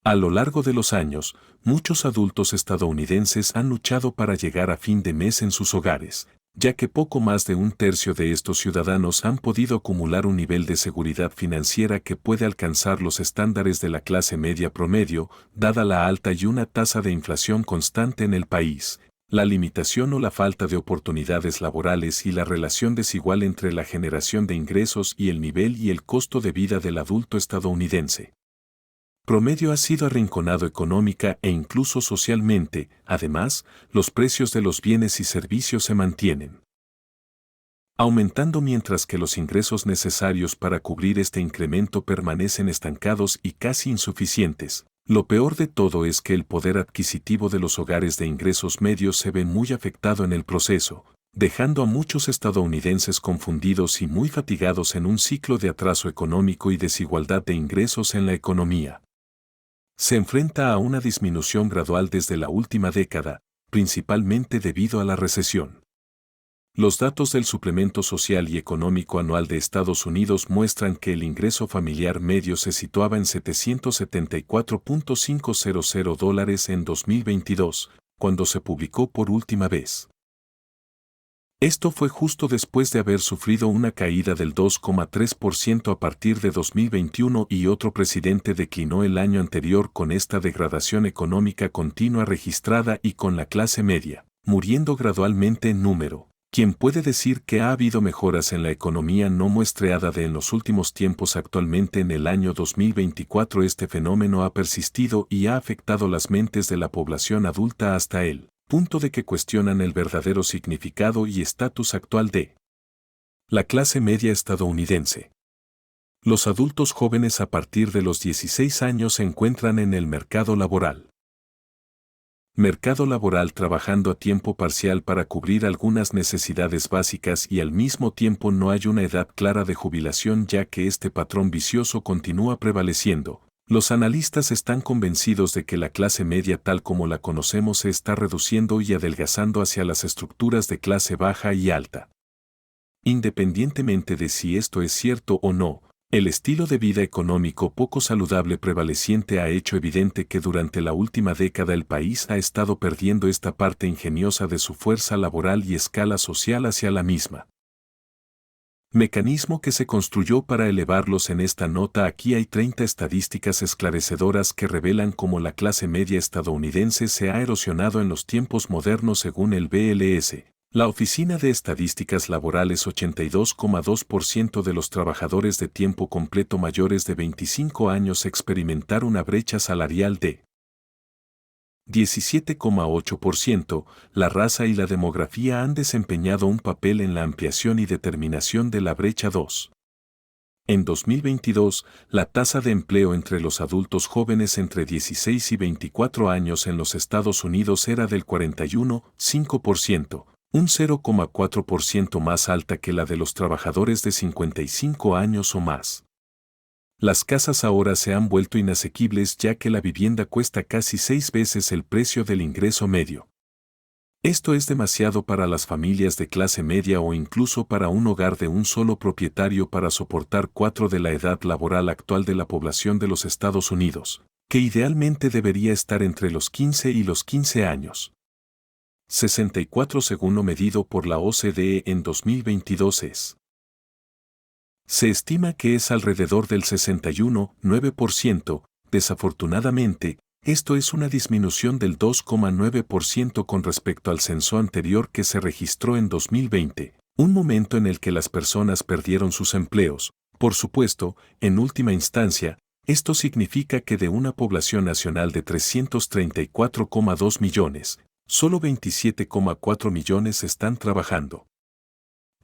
A lo largo de los años, muchos adultos estadounidenses han luchado para llegar a fin de mes en sus hogares, ya que poco más de un tercio de estos ciudadanos han podido acumular un nivel de seguridad financiera que puede alcanzar los estándares de la clase media promedio, dada la alta y una tasa de inflación constante en el país, la limitación o la falta de oportunidades laborales y la relación desigual entre la generación de ingresos y el nivel y el costo de vida del adulto estadounidense promedio ha sido arrinconado económica e incluso socialmente. Además, los precios de los bienes y servicios se mantienen aumentando mientras que los ingresos necesarios para cubrir este incremento permanecen estancados y casi insuficientes. Lo peor de todo es que el poder adquisitivo de los hogares de ingresos medios se ve muy afectado en el proceso, dejando a muchos estadounidenses confundidos y muy fatigados en un ciclo de atraso económico y desigualdad de ingresos en la economía. Se enfrenta a una disminución gradual desde la última década, principalmente debido a la recesión. Los datos del Suplemento Social y Económico Anual de Estados Unidos muestran que el ingreso familiar medio se situaba en $774.500 en 2022, cuando se publicó por última vez. Esto fue justo después de haber sufrido una caída del 2,3% a partir de 2021 y otro presidente declinó el año anterior con esta degradación económica continua registrada y con la clase media, muriendo gradualmente en número. Quien puede decir que ha habido mejoras en la economía no muestreada de en los últimos tiempos. Actualmente en el año 2024 este fenómeno ha persistido y ha afectado las mentes de la población adulta hasta el punto de que cuestionan el verdadero significado y estatus actual de la clase media estadounidense. Los adultos jóvenes a partir de los 16 años se encuentran en el mercado laboral. Mercado laboral trabajando a tiempo parcial para cubrir algunas necesidades básicas y al mismo tiempo no hay una edad clara de jubilación ya que este patrón vicioso continúa prevaleciendo. Los analistas están convencidos de que la clase media tal como la conocemos se está reduciendo y adelgazando hacia las estructuras de clase baja y alta. Independientemente de si esto es cierto o no, el estilo de vida económico poco saludable prevaleciente ha hecho evidente que durante la última década el país ha estado perdiendo esta parte ingeniosa de su fuerza laboral y escala social hacia la misma. Mecanismo que se construyó para elevarlos. En esta nota aquí hay 30 estadísticas esclarecedoras que revelan cómo la clase media estadounidense se ha erosionado en los tiempos modernos según el BLS. La Oficina de Estadísticas Laborales. 82,2% de los trabajadores de tiempo completo mayores de 25 años experimentaron una brecha salarial de 17,8%. La raza y la demografía han desempeñado un papel en la ampliación y determinación de la brecha 2. En 2022, la tasa de empleo entre los adultos jóvenes entre 16 y 24 años en los Estados Unidos era del 41,5%, un 0,4% más alta que la de los trabajadores de 55 años o más. Las casas ahora se han vuelto inasequibles ya que la vivienda cuesta casi 6 veces el precio del ingreso medio. Esto es demasiado para las familias de clase media o incluso para un hogar de un solo propietario para soportar 4 de la edad laboral actual de la población de los Estados Unidos, que idealmente debería estar entre los 15 y los 15 años. 64 según lo medido por la OCDE en 2022 es. Se estima que es alrededor del 61,9%, desafortunadamente, esto es una disminución del 2,9% con respecto al censo anterior que se registró en 2020, un momento en el que las personas perdieron sus empleos. Por supuesto, en última instancia, esto significa que de una población nacional de 334,2 millones, solo 27,4 millones están trabajando.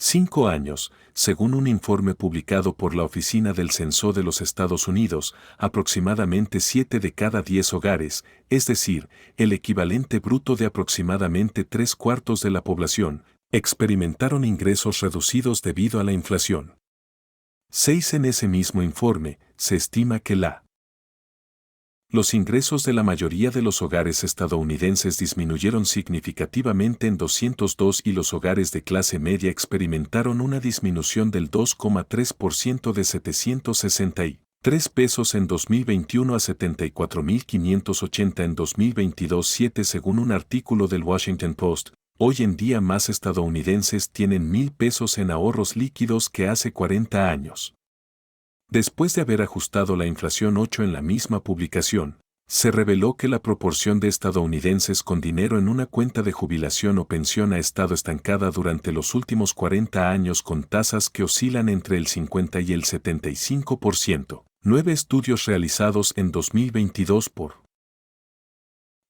5 años, según un informe publicado por la Oficina del Censo de los Estados Unidos, aproximadamente 7 de cada 10 hogares, es decir, el equivalente bruto de aproximadamente 3/4 de la población, experimentaron ingresos reducidos debido a la inflación. 6 en ese mismo informe, se estima que los ingresos de la mayoría de los hogares estadounidenses disminuyeron significativamente en 202 y los hogares de clase media experimentaron una disminución del 2,3% de 3 pesos en 2021 a 74.580 en 2022 7 según un artículo del Washington Post. Hoy en día más estadounidenses tienen 1,000 pesos en ahorros líquidos que hace 40 años. Después de haber ajustado la inflación 8 en la misma publicación, se reveló que la proporción de estadounidenses con dinero en una cuenta de jubilación o pensión ha estado estancada durante los últimos 40 años con tasas que oscilan entre el 50 y el 75%. 9 estudios realizados en 2022 por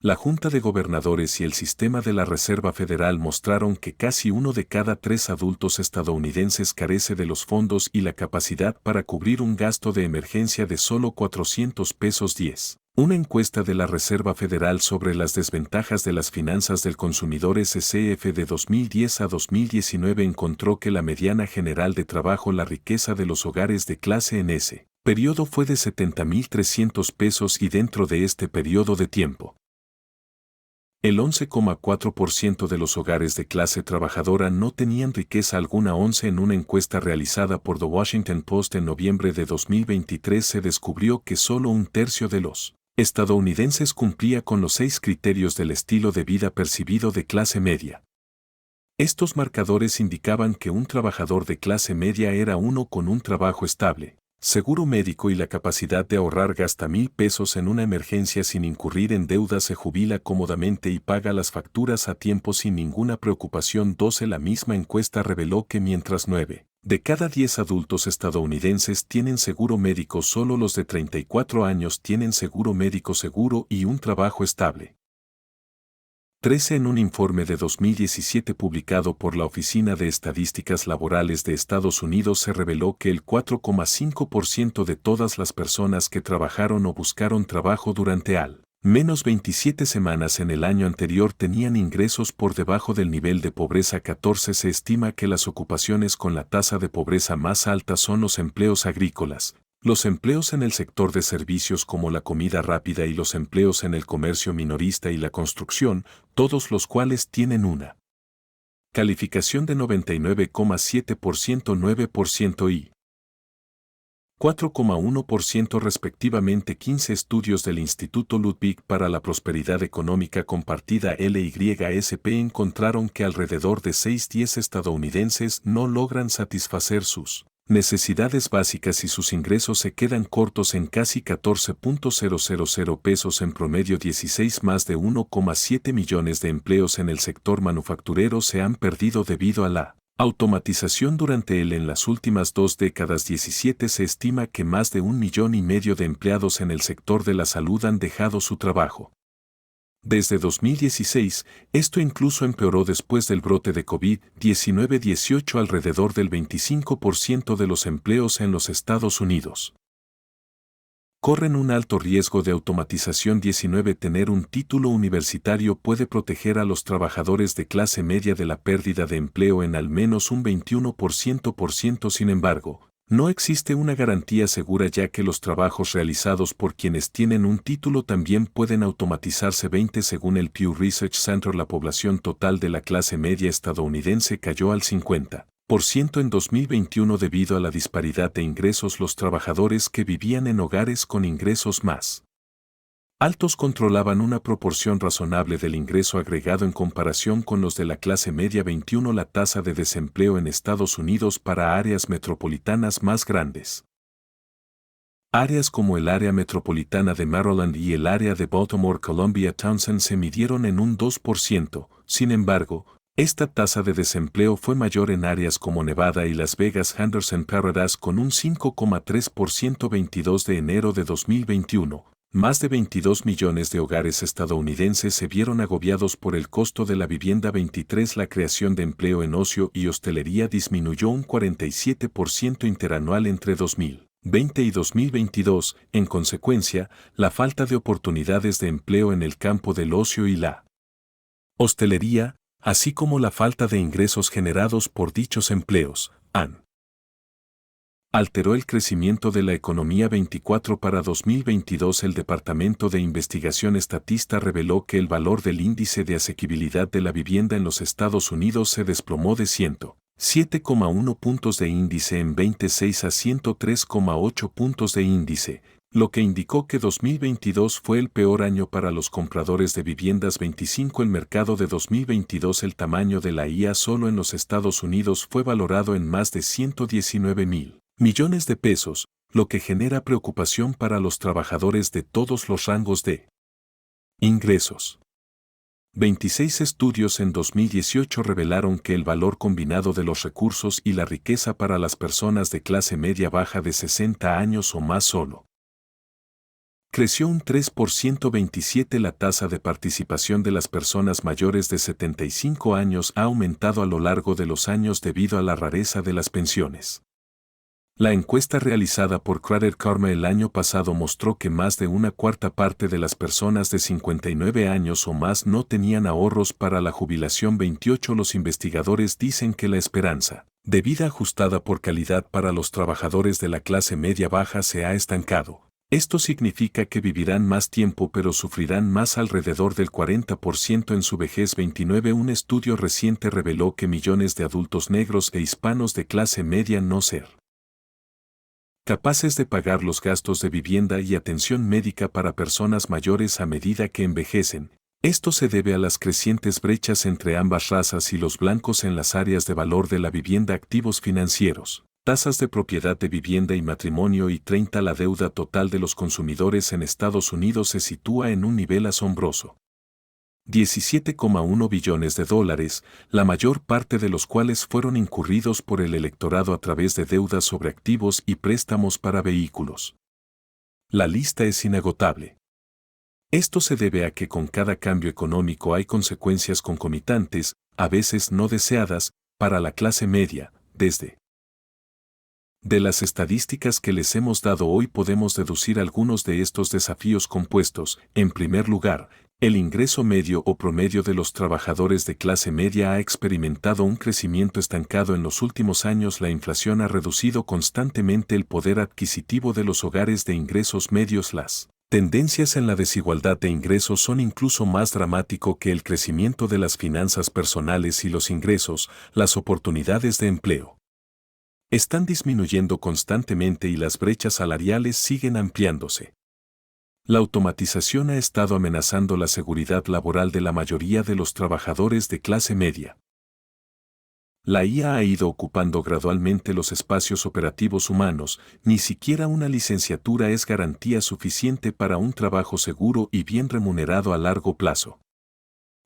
la Junta de Gobernadores y el sistema de la Reserva Federal mostraron que casi 1 de cada 3 adultos estadounidenses carece de los fondos y la capacidad para cubrir un gasto de emergencia de solo 400 pesos 10. Una encuesta de la Reserva Federal sobre las desventajas de las finanzas del consumidor SCF de 2010 a 2019 encontró que la mediana general de trabajo, la riqueza de los hogares de clase en ese periodo fue de 70.300 pesos y dentro de este periodo de tiempo, el 11,4% de los hogares de clase trabajadora no tenían riqueza alguna. 11 En una encuesta realizada por The Washington Post en noviembre de 2023 se descubrió que solo un tercio de los estadounidenses cumplía con los 6 criterios del estilo de vida percibido de clase media. Estos marcadores indicaban que un trabajador de clase media era uno con un trabajo estable, seguro médico y la capacidad de ahorrar. Gasta 1,000 pesos en una emergencia sin incurrir en deudas, se jubila cómodamente y paga las facturas a tiempo sin ninguna preocupación. 12 La misma encuesta reveló que mientras 9 de cada 10 adultos estadounidenses tienen seguro médico, solo los de 34 años tienen seguro médico seguro y un trabajo estable. 13 En un informe de 2017 publicado por la Oficina de Estadísticas Laborales de Estados Unidos se reveló que el 4,5% de todas las personas que trabajaron o buscaron trabajo durante al menos 27 semanas en el año anterior tenían ingresos por debajo del nivel de pobreza. 14 Se estima que las ocupaciones con la tasa de pobreza más alta son los empleos agrícolas, los empleos en el sector de servicios como la comida rápida y los empleos en el comercio minorista y la construcción, todos los cuales tienen una calificación de 99,7%, 9% y 4,1% respectivamente. 15 estudios del Instituto Ludwig para la Prosperidad Económica Compartida LYSP encontraron que alrededor de 6/10 estadounidenses no logran satisfacer sus necesidades básicas y sus ingresos se quedan cortos en casi 14.000 pesos en promedio. 16 Más de 1,7 millones de empleos en el sector manufacturero se han perdido debido a la automatización durante en las últimas 2 décadas. 17 Se estima que más de 1,5 millones de empleados en el sector de la salud han dejado su trabajo. Desde 2016, esto incluso empeoró después del brote de COVID-19. 18 Alrededor del 25% de los empleos en los Estados Unidos corren un alto riesgo de automatización. 19 Tener un título universitario puede proteger a los trabajadores de clase media de la pérdida de empleo en al menos un 21%. Sin embargo, no existe una garantía segura, ya que los trabajos realizados por quienes tienen un título también pueden automatizarse. 20 Según el Pew Research Center, la población total de la clase media estadounidense cayó al 50% en 2021 debido a la disparidad de ingresos. Los trabajadores que vivían en hogares con ingresos más altos controlaban una proporción razonable del ingreso agregado en comparación con los de la clase media. 21 La tasa de desempleo en Estados Unidos para áreas metropolitanas más grandes. Áreas como el área metropolitana de Maryland y el área de Baltimore-Columbia-Townsend se midieron en un 2%. Sin embargo, esta tasa de desempleo fue mayor en áreas como Nevada y Las Vegas. Henderson-Paradise con un 5,3%. 22 de enero de 2021. Más de 22 millones de hogares estadounidenses se vieron agobiados por el costo de la vivienda. 23 La creación de empleo en ocio y hostelería disminuyó un 47% interanual entre 2020 y 2022. En consecuencia, la falta de oportunidades de empleo en el campo del ocio y la hostelería, así como la falta de ingresos generados por dichos empleos, han alteró el crecimiento de la economía. 24 Para 2022 el Departamento de Investigación Estatista reveló que el valor del índice de asequibilidad de la vivienda en los Estados Unidos se desplomó de 7,1 puntos de índice en 26 a 103,8 puntos de índice, lo que indicó que 2022 fue el peor año para los compradores de viviendas. 25 El mercado de 2022. El tamaño de la IA solo en los Estados Unidos fue valorado en más de 119,000 millones de pesos, lo que genera preocupación para los trabajadores de todos los rangos de ingresos. 26 estudios en 2018 revelaron que el valor combinado de los recursos y la riqueza para las personas de clase media baja de 60 años o más solo creció un 3%. 27 La tasa de participación de las personas mayores de 75 años ha aumentado a lo largo de los años debido a la rareza de las pensiones. La encuesta realizada por Credit Karma el año pasado mostró que más de una cuarta parte de las personas de 59 años o más no tenían ahorros para la jubilación. 28 Los investigadores dicen que la esperanza de vida ajustada por calidad para los trabajadores de la clase media baja se ha estancado. Esto significa que vivirán más tiempo pero sufrirán más, alrededor del 40% en su vejez. 29 Un estudio reciente reveló que millones de adultos negros e hispanos de clase media no ser capaces de pagar los gastos de vivienda y atención médica para personas mayores a medida que envejecen. Esto se debe a las crecientes brechas entre ambas razas y los blancos en las áreas de valor de la vivienda, activos financieros, tasas de propiedad de vivienda y matrimonio. Y 30 La deuda total de los consumidores en Estados Unidos se sitúa en un nivel asombroso. 17,1 billones de dólares, la mayor parte de los cuales fueron incurridos por el electorado a través de deudas sobre activos y préstamos para vehículos. La lista es inagotable. Esto se debe a que con cada cambio económico hay consecuencias concomitantes, a veces no deseadas, para la clase media. Desde de las estadísticas que les hemos dado hoy podemos deducir algunos de estos desafíos compuestos. En primer lugar, el ingreso medio o promedio de los trabajadores de clase media ha experimentado un crecimiento estancado en los últimos años. La inflación ha reducido constantemente el poder adquisitivo de los hogares de ingresos medios. Las tendencias en la desigualdad de ingresos son incluso más dramático que el crecimiento de las finanzas personales y los ingresos. Las oportunidades de empleo están disminuyendo constantemente y las brechas salariales siguen ampliándose. La automatización ha estado amenazando la seguridad laboral de la mayoría de los trabajadores de clase media. La IA ha ido ocupando gradualmente los espacios operativos humanos. Ni siquiera una licenciatura es garantía suficiente para un trabajo seguro y bien remunerado a largo plazo.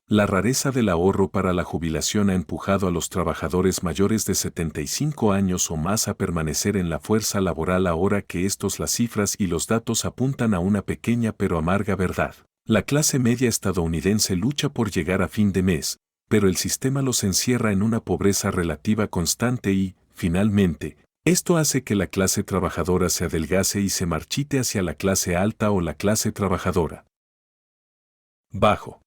La rareza del ahorro para la jubilación ha empujado a los trabajadores mayores de 75 años o más a permanecer en la fuerza laboral. Ahora que las cifras y los datos apuntan a una pequeña pero amarga verdad. La clase media estadounidense lucha por llegar a fin de mes, pero el sistema los encierra en una pobreza relativa constante y, finalmente, esto hace que la clase trabajadora se adelgace y se marchite hacia la clase alta o la clase trabajadora bajo.